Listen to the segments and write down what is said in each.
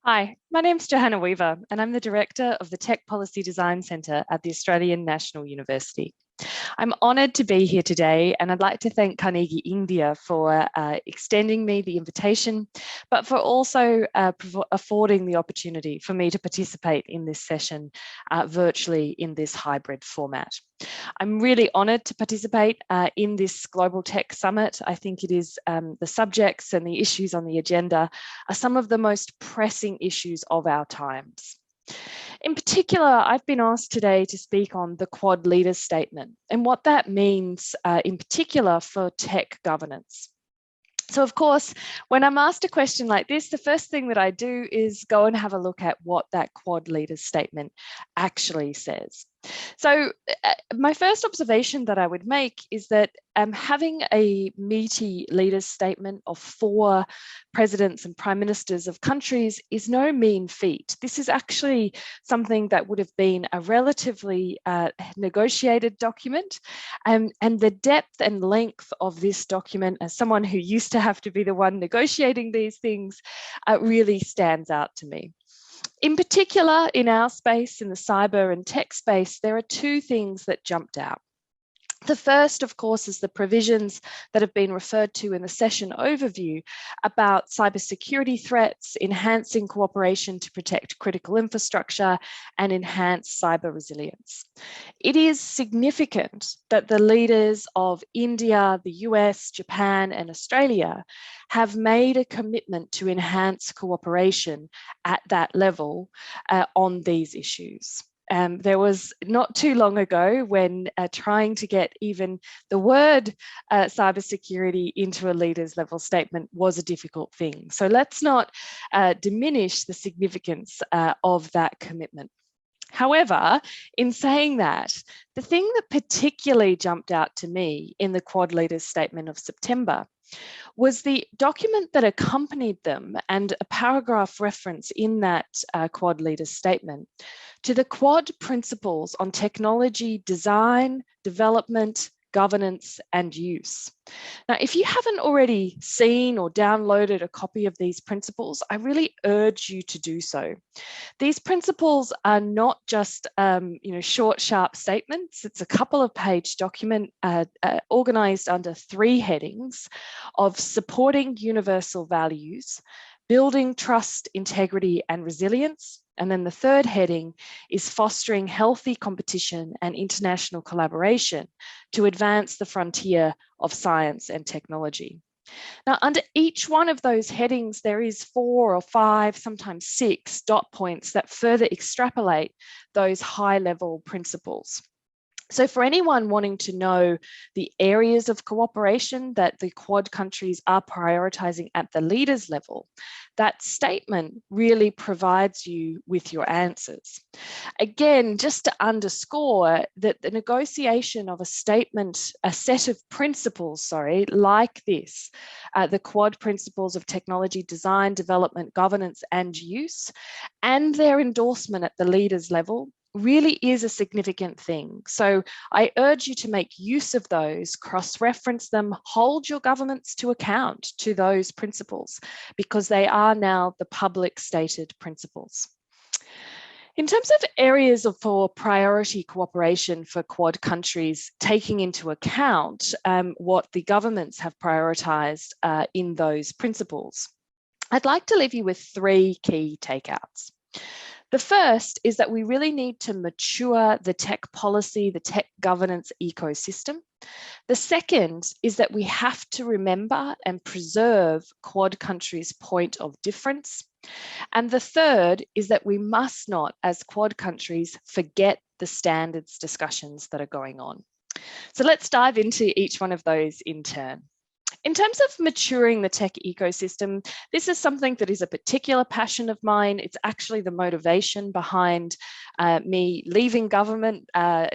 Hi, my name's Johanna Weaver, and I'm the Director of the Tech Policy Design Centre at the Australian National University. I'm honoured to be here today, and I'd like to thank Carnegie India for extending me the invitation, but for also affording the opportunity for me to participate in this session virtually in this hybrid format. I'm really honoured to participate in this Global Tech Summit. I think it is the subjects and the issues on the agenda are some of the most pressing issues of our times. In particular, I've been asked today to speak on the Quad Leaders Statement and what that means in particular for tech governance. So of course, when I'm asked a question like this, the first thing that I do is go and have a look at what that Quad Leaders Statement actually says. So my first observation that I would make is that having a meaty leaders statement of 4 presidents and prime ministers of countries is no mean feat. This is actually something that would have been a relatively negotiated document, and the depth and length of this document, as someone who used to have to be the one negotiating these things, really stands out to me. In particular, in our space, in the cyber and tech space, there are 2 things that jumped out. The first, of course, is the provisions that have been referred to in the session overview about cybersecurity threats, enhancing cooperation to protect critical infrastructure, and enhance cyber resilience. It is significant that the leaders of India, the US, Japan, and Australia have made a commitment to enhance cooperation at that level on these issues. There was not too long ago when trying to get even the word cybersecurity into a leaders level statement was a difficult thing. So let's not diminish the significance of that commitment. However, in saying that, the thing that particularly jumped out to me in the Quad Leaders Statement of September was the document that accompanied them and a paragraph reference in that Quad Leaders Statement to the Quad principles on technology design, development, governance, and use. Now, if you haven't already seen or downloaded a copy of these principles, I really urge you to do so. These principles are not just short, sharp statements. It's a couple of page document organized under 3 headings of supporting universal values, building trust, integrity, and resilience. And then the 3rd heading is fostering healthy competition and international collaboration to advance the frontier of science and technology. Now, under each one of those headings, there is 4 or 5, sometimes 6 dot points that further extrapolate those high-level principles. So for anyone wanting to know the areas of cooperation that the Quad countries are prioritising at the leaders level, that statement really provides you with your answers. Again, just to underscore that the negotiation of a statement, a set of principles, like this, the Quad principles of technology design, development, governance, and use, and their endorsement at the leaders level really is a significant thing. So I urge you to make use of those, cross-reference them, hold your governments to account to those principles, because they are now the public stated principles. In terms of areas for priority cooperation for Quad countries, taking into account what the governments have prioritised in those principles, I'd like to leave you with 3 key takeouts. The first is that we really need to mature the tech policy, the tech governance ecosystem. The second is that we have to remember and preserve Quad countries' point of difference. And the third is that we must not, as Quad countries, forget the standards discussions that are going on. So let's dive into each one of those in turn. In terms of maturing the tech ecosystem, this is something that is a particular passion of mine. It's actually the motivation behind me leaving government a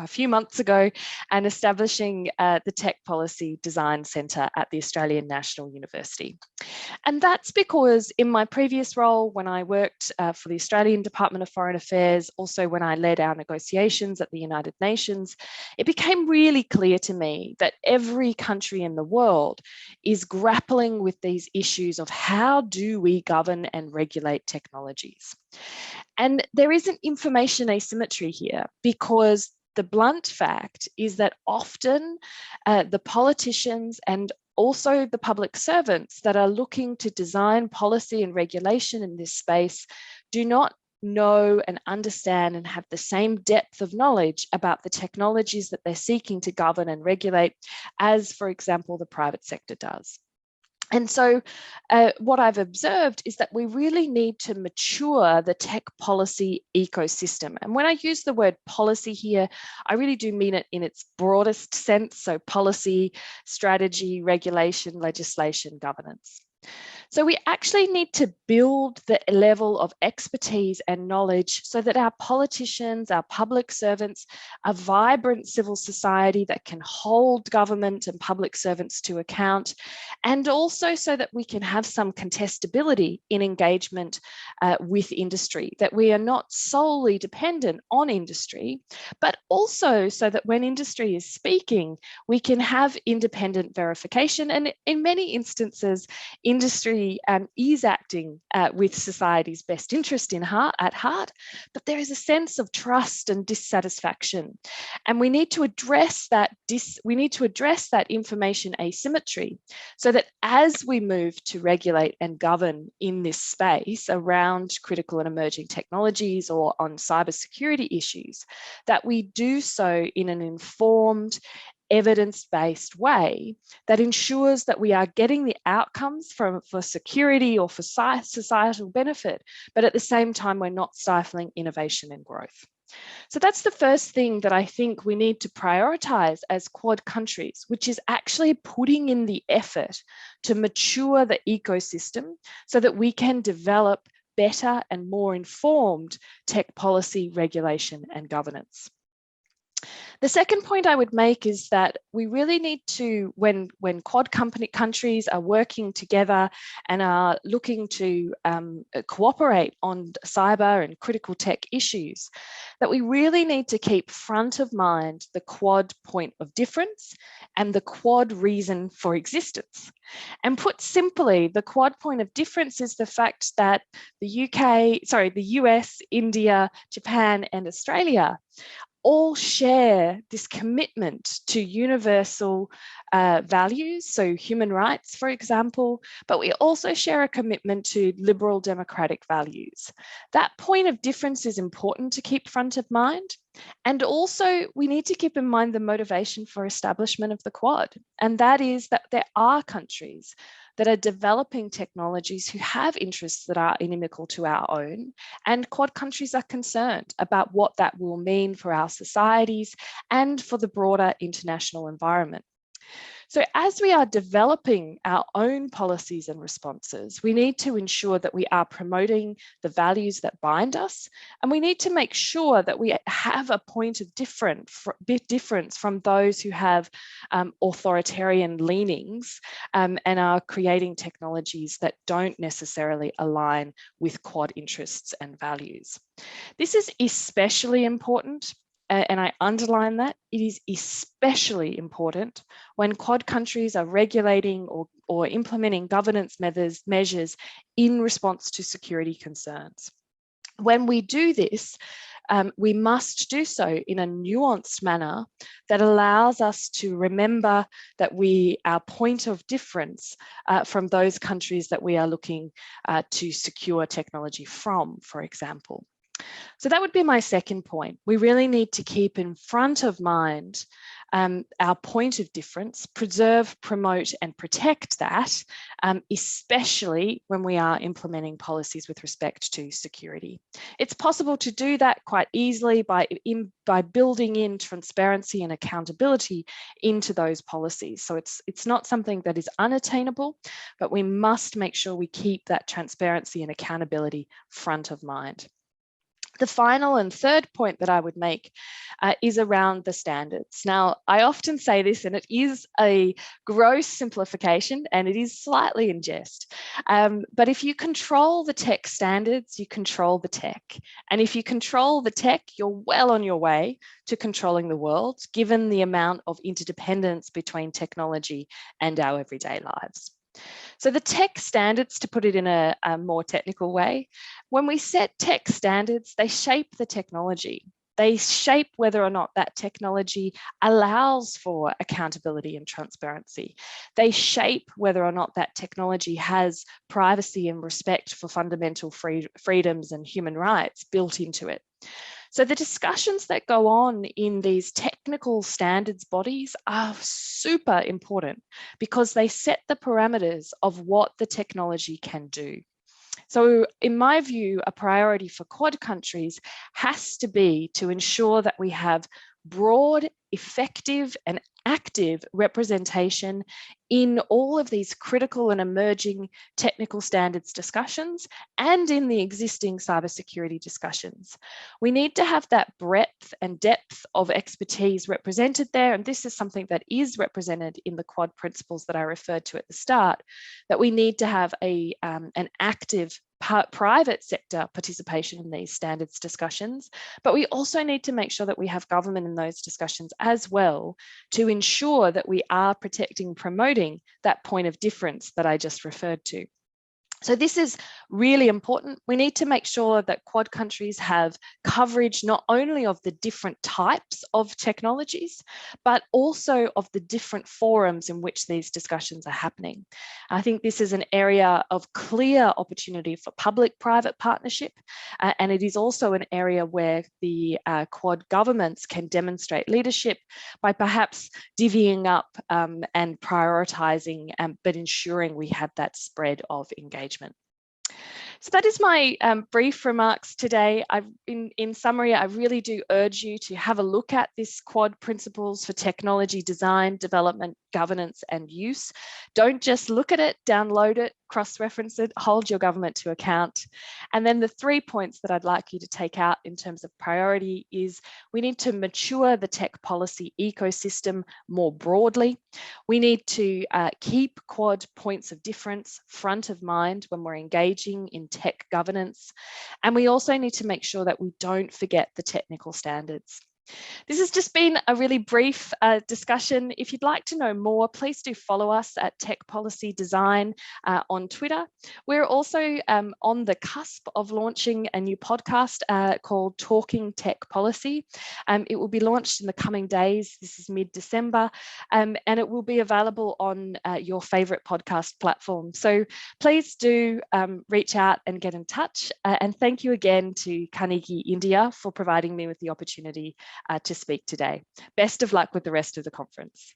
few months ago and establishing the Tech Policy Design Centre at the Australian National University. And that's because in my previous role, when I worked for the Australian Department of Foreign Affairs, also when I led our negotiations at the United Nations, it became really clear to me that every country in the world is grappling with these issues of how do we govern and regulate technologies. And there is an information asymmetry here, because the blunt fact is that often the politicians and also the public servants that are looking to design policy and regulation in this space do not know and understand and have the same depth of knowledge about the technologies that they're seeking to govern and regulate as, for example, the private sector does. And so what I've observed is that we really need to mature the tech policy ecosystem. And when I use the word policy here, I really do mean it in its broadest sense. So policy, strategy, regulation, legislation, governance. So we actually need to build the level of expertise and knowledge so that our politicians, our public servants, a vibrant civil society that can hold government and public servants to account, and also so that we can have some contestability in engagement with industry, that we are not solely dependent on industry, but also so that when industry is speaking, we can have independent verification. And in many instances, industry is acting with society's best interest at heart, but there is a sense of trust and dissatisfaction, and we need to address that. We need to address that information asymmetry, so that as we move to regulate and govern in this space around critical and emerging technologies or on cybersecurity issues, that we do so in an informed, evidence-based way that ensures that we are getting the outcomes for security or for societal benefit, but at the same time, we're not stifling innovation and growth. So that's the first thing that I think we need to prioritize as Quad countries, which is actually putting in the effort to mature the ecosystem so that we can develop better and more informed tech policy, regulation, and governance. The second point I would make is that we really need to, when Quad countries are working together and are looking to cooperate on cyber and critical tech issues, that we really need to keep front of mind the Quad point of difference and the Quad reason for existence. And put simply, the Quad point of difference is the fact that the US, India, Japan, and Australia all share this commitment to universal values, so human rights, for example, but we also share a commitment to liberal democratic values. That point of difference is important to keep front of mind. And also, we need to keep in mind the motivation for establishment of the Quad, and that is that there are countries that are developing technologies who have interests that are inimical to our own, and Quad countries are concerned about what that will mean for our societies and for the broader international environment. So as we are developing our own policies and responses, we need to ensure that we are promoting the values that bind us, and we need to make sure that we have a point of difference from those who have authoritarian leanings and are creating technologies that don't necessarily align with Quad interests and values. This is especially important, and I underline that, it is especially important when Quad countries are regulating or implementing governance measures in response to security concerns. When we do this, we must do so in a nuanced manner that allows us to remember that our point of difference from those countries that we are looking to secure technology from, for example. So that would be my second point. We really need to keep in front of mind our point of difference, preserve, promote, and protect that, especially when we are implementing policies with respect to security. It's possible to do that quite easily by building in transparency and accountability into those policies. So it's not something that is unattainable, but we must make sure we keep that transparency and accountability front of mind. The final and third point that I would make is around the standards. Now, I often say this, and it is a gross simplification, and it is slightly in jest. But if you control the tech standards, you control the tech. And if you control the tech, you're well on your way to controlling the world, given the amount of interdependence between technology and our everyday lives. So the tech standards, to put it in a more technical way, when we set tech standards, they shape the technology. They shape whether or not that technology allows for accountability and transparency. They shape whether or not that technology has privacy and respect for fundamental freedoms and human rights built into it. So the discussions that go on in these technical standards bodies are super important because they set the parameters of what the technology can do. So in my view, a priority for Quad countries has to be to ensure that we have broad, effective and active representation in all of these critical and emerging technical standards discussions and in the existing cybersecurity discussions. We need to have that breadth and depth of expertise represented there, and this is something that is represented in the Quad principles that I referred to at the start, that we need to have an active private sector participation in these standards discussions, but we also need to make sure that we have government in those discussions as well to ensure that we are protecting, promoting that point of difference that I just referred to. So this is really important. We need to make sure that Quad countries have coverage not only of the different types of technologies, but also of the different forums in which these discussions are happening. I think this is an area of clear opportunity for public-private partnership, and it is also an area where the Quad governments can demonstrate leadership by perhaps divvying up and prioritising, but ensuring we have that spread of engagement. So that is my brief remarks today. In summary, I really do urge you to have a look at this Quad principles for technology design, development, governance and use. Don't just look at it, download it, cross-reference it, hold your government to account. And then the 3 points that I'd like you to take out in terms of priority is we need to mature the tech policy ecosystem more broadly. We need to keep Quad points of difference front of mind when we're engaging in tech governance. And we also need to make sure that we don't forget the technical standards. This has just been a really brief discussion. If you'd like to know more, please do follow us at Tech Policy Design on Twitter. We're also on the cusp of launching a new podcast called Talking Tech Policy. It will be launched in the coming days. This is mid-December, and it will be available on your favourite podcast platform. So please do reach out and get in touch. And thank you again to Carnegie India for providing me with the opportunity to speak today. Best of luck with the rest of the conference.